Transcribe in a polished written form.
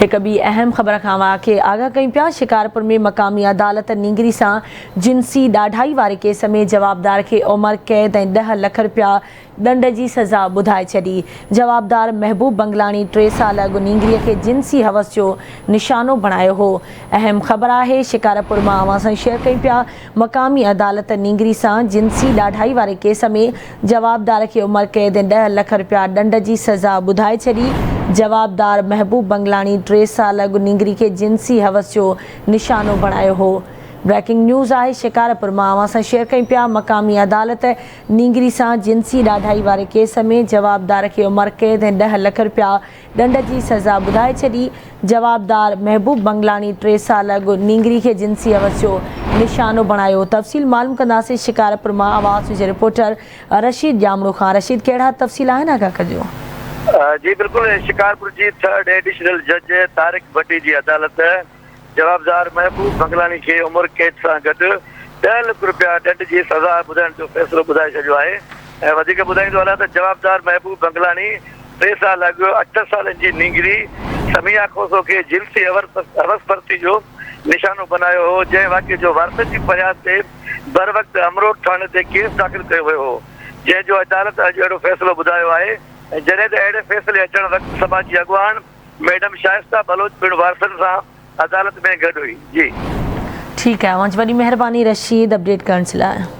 एक बी अहम ख़बर खां के आगाह कई पिया। शिकारपुर में मक़ामी अदालत नींगरी से जिनसी ॾाढाई वारे केस में जवाबदार के उम्र कैद ऐं 10 लाख रुपया दंड की सज़ा ॿुधाए छॾी। जवाबदार महबूब बंगलानी 3 साल अॻु नींगरी के जिनसी हवस जो निशानो बणायो हो। अहम ख़बर है शिकारपुर में अवां सां शेयर कई पिया। मक़ामी अदालत नींगरी से जिनसी ॾाढाई वारे केस में जवाबदार के उम्र कैद ऐं 10 लाख रुपया दंड की सज़ा ॿुधाए छॾी। जवाबदार महबूब बंगलानी 3 साल अॻु नींगरी के जिनसी हवस जो निशानो बणायो हो। ब्रेकिंग न्यूज़ है शिकारपुर में अवां सां शेयर कई पिया। मक़ामी अदालत नींगरी से जिनसी ॾाढाई वारे केस में जवाबदार के उम्र कैद ऐं 10 लाख रुपया दंड की सज़ा ॿुधाए छॾी। जवाबदार महबूब बंगलानी 3 साल अॻु नींगरी के जिनसी हवस जो निशानो बणायो। तफ़सील मालूम कंदासीं शिकारपुर में आवाज़ जे रिपोर्टर रशीद जामड़ू खां। रशीद, कहिड़ा तफ़सील आहिनि आगाह कजो। जी बिल्कुल, शिकारपुर की 3rd एडिशनल जज तारिक भट्टी की अदालत जवाबदार महबूब बंगलानी के उम्र कैद से गड 10 लाख रुपया दंड की सज़ा ॿुधाइण जो फैसलो ॿुधाए छॾियो आहे। ऐं वधीक ॿुधाईंदो हलां त जवाबदार महबूब बंगलानी 3 साल अॻु 8 साल की नींगरी समिया खोसो के जिनसी हवस परस्ती जो निशानो बनायो हो। जै वाक़े जो वारसनि की फरियाद से बर वक्त अमरोड थाने से केस दाख़िल किया हुयो हो, जंहिंजो अदालत अॼु अहिड़ो फैसलो ॿुधायो आहे। जॾहिं त अहिड़े फैसले अचण वक़्तु समाजी अॻुवान मैडम शाइस्ता बलोच पिण वारसनि सां अदालत में गॾु हुई। जी ठीक है, वॾी महिरबानी रशीद अपडेट करण जे लाइ।